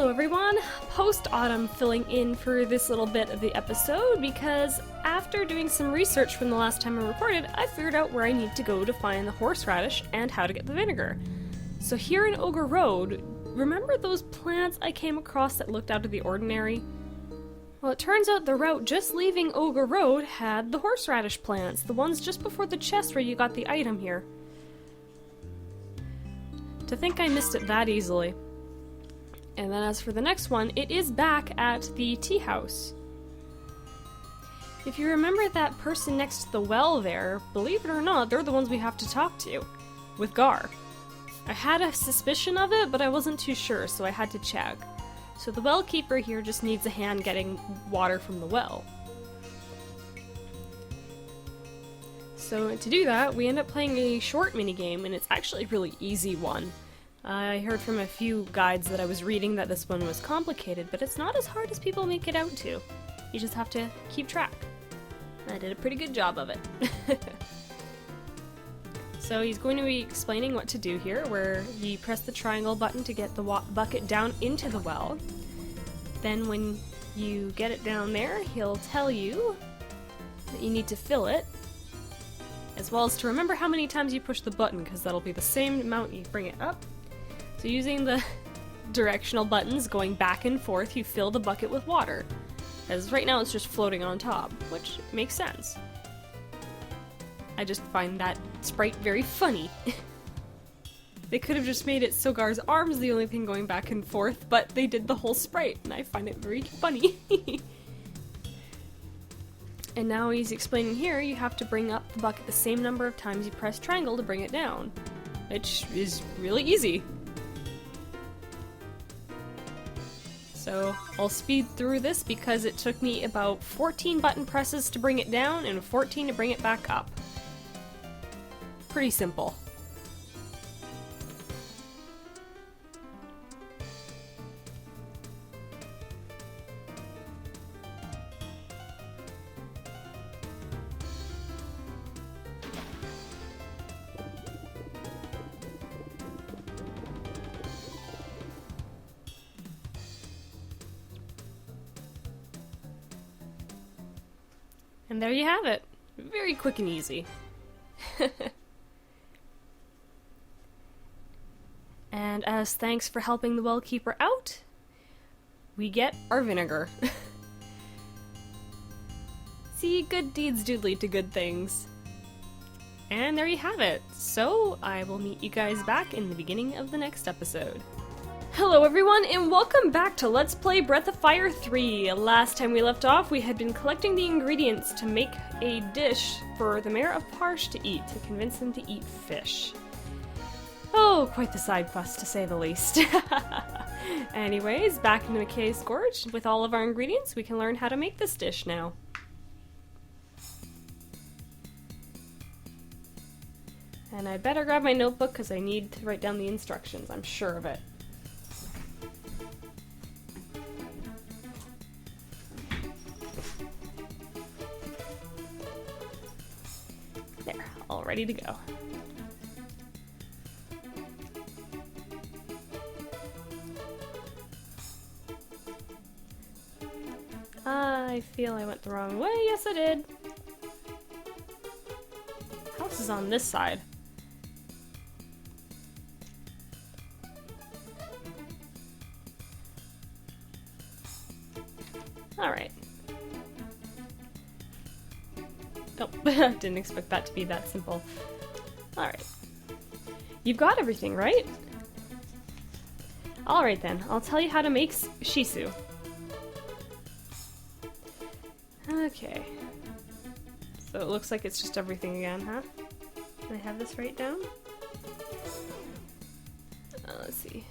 Hello everyone! Post-autumn filling in for this little bit of the episode because after doing some research from the last time I recorded, I figured out where I need to go to find the horseradish and how to get the vinegar. So here in Ogre Road, remember those plants I came across that looked out of the ordinary? Well, it turns out the route just leaving Ogre Road had the horseradish plants, the ones just before the chest where you got the item here. To think I missed it that easily. And then as for the next one, it is back at the tea house. If you remember that person next to the well there, believe it or not, they're the ones we have to talk to, with Gar. I had a suspicion of it, but I wasn't too sure, so I had to check. So the well keeper here just needs a hand getting water from the well. So to do that, we end up playing a short minigame, and it's actually a really easy one. I heard from a few guides that I was reading that this one was complicated, but it's not as hard as people make it out to. You just have to keep track. I did a pretty good job of it. So he's going to be explaining what to do here, where you press the triangle button to get the bucket down into the well. Then when you get it down there, he'll tell you that you need to fill it, as well as to remember how many times you push the button, because that'll be the same amount you bring it up. So using the directional buttons going back and forth, you fill the bucket with water. As right now it's just floating on top, which makes sense. I just find that sprite very funny. They could have just made it so Gar's arm's the only thing going back and forth, but they did the whole sprite, and I find it very funny. And now he's explaining here, you have to bring up the bucket the same number of times you press triangle to bring it down, which is really easy. So I'll speed through this because it took me about 14 button presses to bring it down and 14 to bring it back up. Pretty simple. And there you have it. Very quick and easy. And as thanks for helping the well keeper out, we get our vinegar. See, good deeds do lead to good things. And there you have it. So I will meet you guys back in the beginning of the next episode. Hello everyone, and welcome back to Let's Play Breath of Fire 3. Last time we left off, we had been collecting the ingredients to make a dish for the Mayor of Parsh to eat, to convince him to eat fish. Oh, quite the side quest, to say the least. Anyways, back in the McKay's Gorge, with all of our ingredients, we can learn how to make this dish now. And I'd better grab my notebook, because I need to write down the instructions, I'm sure of it. There, all ready to go. I feel I went the wrong way. Yes, I did. House is on this side. Alright. Oh, didn't expect that to be that simple. Alright. You've got everything, right? Alright then, I'll tell you how to make Shisu. Okay. So it looks like it's just everything again, huh? Can I have this right down? Let's see.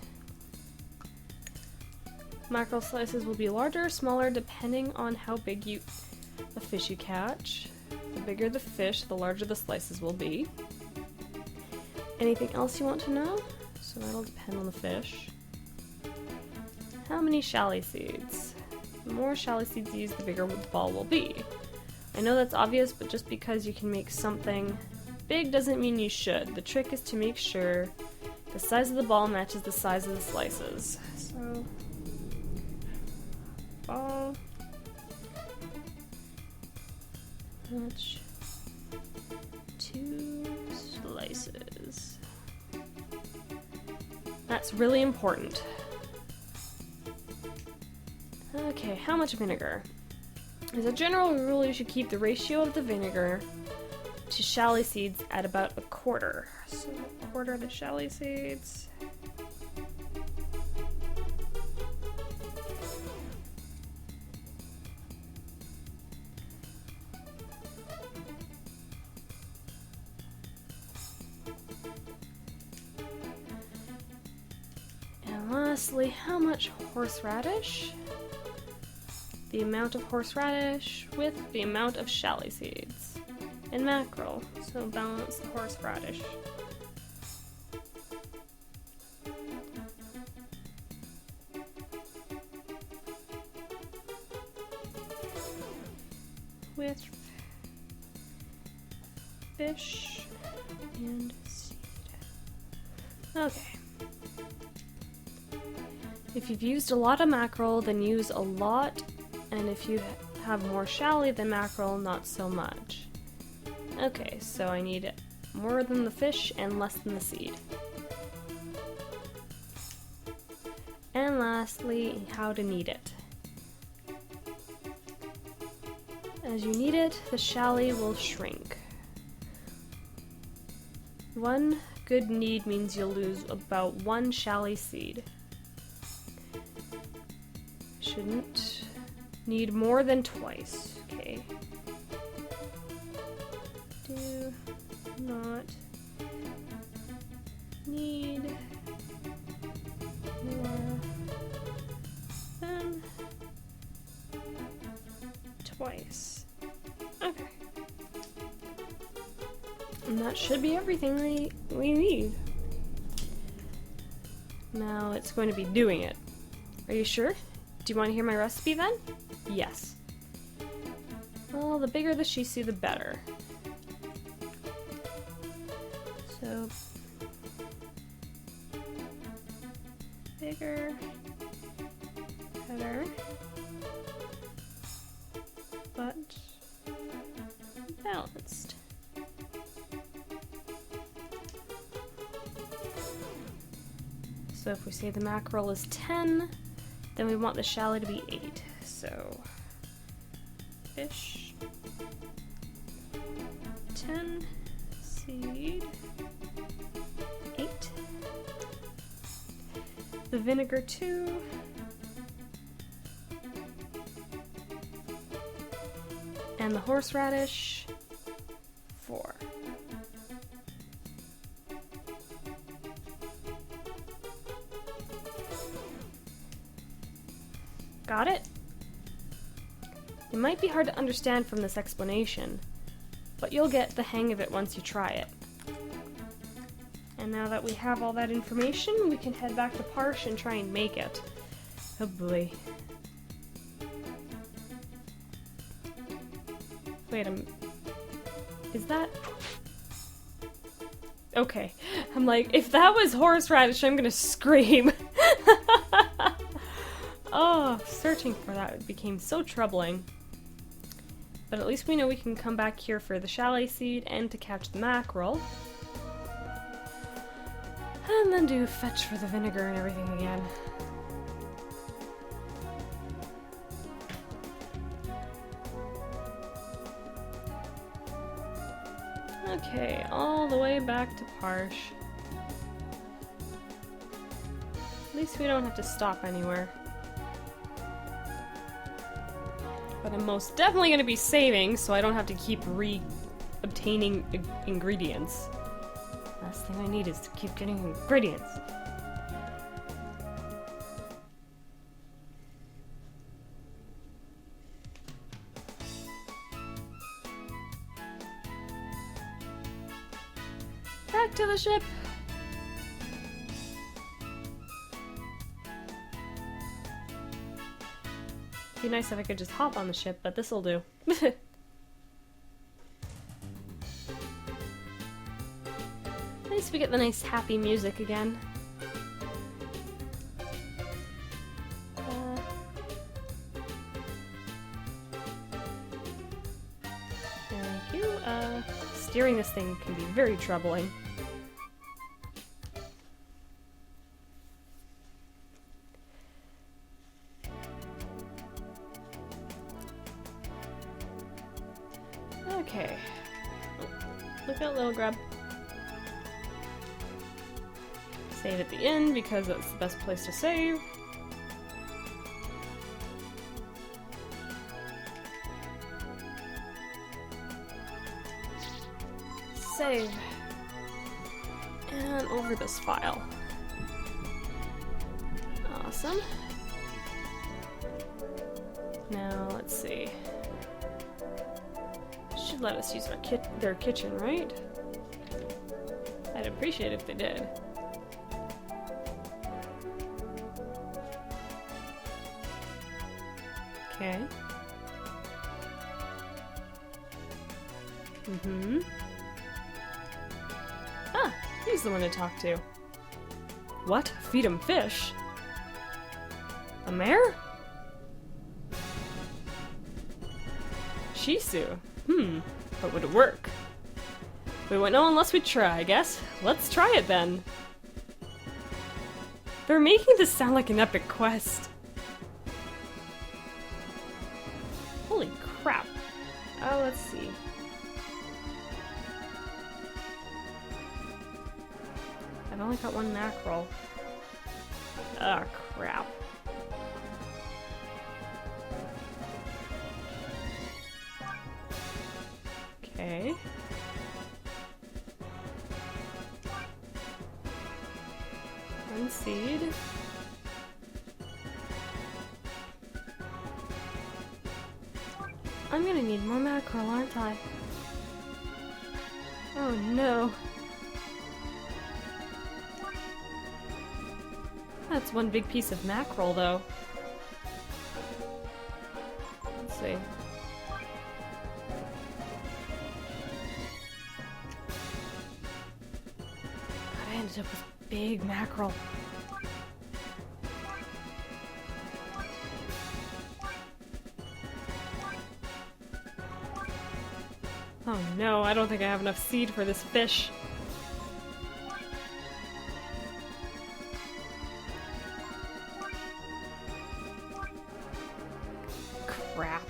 Mackerel slices will be larger or smaller depending on how big the fish you catch. The bigger the fish, the larger the slices will be. Anything else you want to know? So that'll depend on the fish. How many chalet seeds? The more chalet seeds you use, the bigger the ball will be. I know that's obvious, but just because you can make something big doesn't mean you should. The trick is to make sure the size of the ball matches the size of the slices. So ball. Much. 2 slices. That's really important. Okay, how much vinegar? As a general rule, you should keep the ratio of the vinegar to chalet seeds at about a quarter. So a quarter of the chalet seeds. And lastly, how much horseradish? The amount of horseradish with the amount of chalet seeds. And mackerel, so balance the horseradish. With fish and seed. Okay. If you've used a lot of mackerel, then use a lot, and if you have more chalet than mackerel, not so much. Okay, so I need more than the fish and less than the seed. And lastly, how to knead it. As you knead it, the chalet will shrink. One good knead means you'll lose about 1 chalet seed. Shouldn't knead more than twice, okay? Do not need more than twice. Okay. And that should be everything we need. Now it's going to be doing it. Are you sure? Do you want to hear my recipe then? Yes. Well, the bigger the shisu, the better. So, bigger, better, but balanced. So if we say the mackerel is 10, then we want the chalet to be 8. So, fish, 10, seed, 8. The vinegar 2. And the horseradish 4. Got it? It might be hard to understand from this explanation, but you'll get the hang of it once you try it. And now that we have all that information, we can head back to Parsh and try and make it. Oh boy. Wait a minute. Is that... Okay. I'm like, if that was horseradish, I'm gonna scream. Oh, searching for that became so troubling. But at least we know we can come back here for the chalet seed and to catch the mackerel. And then do fetch for the vinegar and everything again. Okay, all the way back to Parsh. At least we don't have to stop anywhere. But I'm most definitely going to be saving, so I don't have to keep re-obtaining ingredients. Last thing I need is to keep getting ingredients. Back to the ship! Be nice if I could just hop on the ship, but this'll do. At least we get the nice happy music again. Steering this thing can be very troubling. Okay. Look out, little grub. Save at the end because that's the best place to save. Save. And over this file. Awesome. Now, let's see. Should let us use their kitchen, right? I'd appreciate if they did. Okay. Ah, he's the one to talk to. What? Feed him fish? A mare? Shisu. But would it work? We won't know unless we try, I guess. Let's try it then. They're making this sound like an epic quest. Holy crap. Oh, let's see. I've only got one mackerel. Ah, crap. Okay. One seed. I'm gonna need more mackerel, aren't I? Oh no. That's one big piece of mackerel, though. Let's see. I ended up with big mackerel. Oh no, I don't think I have enough seed for this fish. Crap.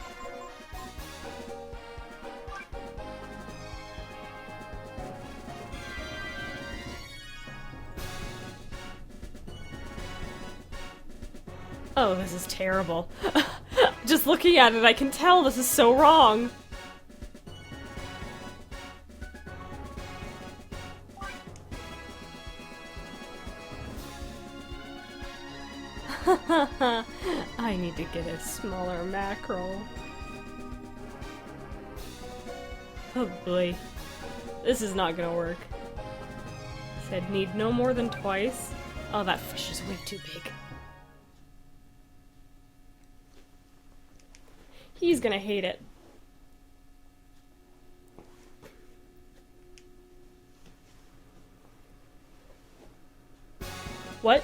Oh, this is terrible. Just looking at it, I can tell this is so wrong. I need to get a smaller mackerel. Oh boy. This is not gonna work. Said need no more than twice. Oh, that fish is way too big. He's gonna hate it. What?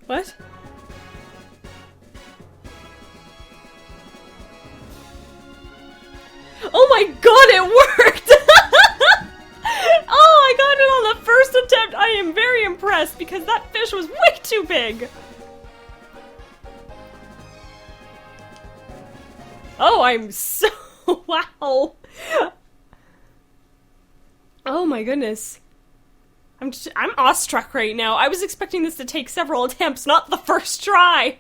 What? Oh my god, it worked! Oh, I got it on the first attempt! I am very impressed because that fish was way too big! Oh, I'm so... wow! Oh my goodness. I'm awestruck right now. I was expecting this to take several attempts, not the first try!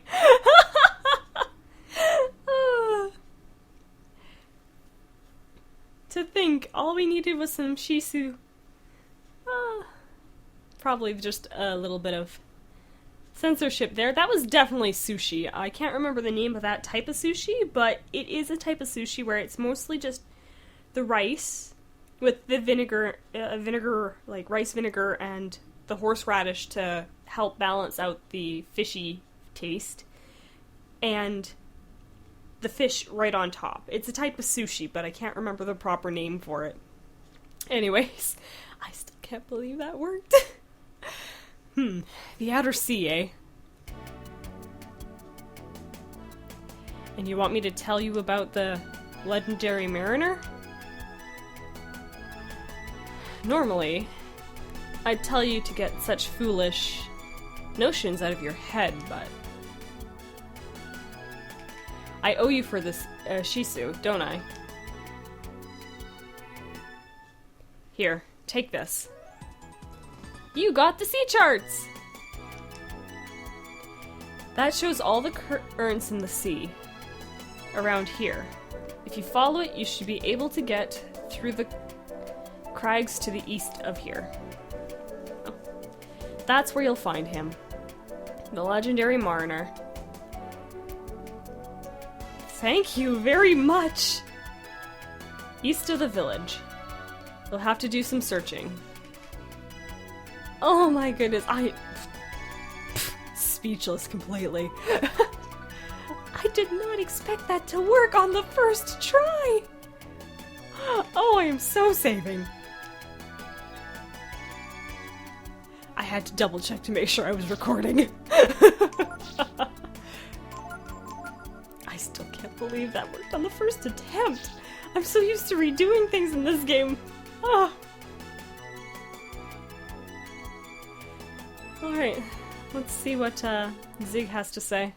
To think, all we needed was some Shisu. Probably just a little bit of censorship there. That was definitely sushi. I can't remember the name of that type of sushi, but it is a type of sushi where it's mostly just the rice with the vinegar, like rice vinegar and the horseradish to help balance out the fishy taste, and the fish right on top. It's a type of sushi, but I can't remember the proper name for it. Anyways, I still can't believe that worked. The Outer Sea, eh? And you want me to tell you about the legendary mariner? Normally, I'd tell you to get such foolish notions out of your head, but I owe you for this, Shisu, don't I? Here, take this. You got the sea charts! That shows all the currents in the sea around here. If you follow it, you should be able to get through the crags to the east of here. Oh. That's where you'll find him. The legendary mariner. Thank you very much! East of the village. You'll have to do some searching. Oh my goodness, speechless completely. I did not expect that to work on the first try! Oh, I am so saving. I had to double check to make sure I was recording. I still can't believe that worked on the first attempt. I'm so used to redoing things in this game. Ah. Alright, let's see what Zig has to say.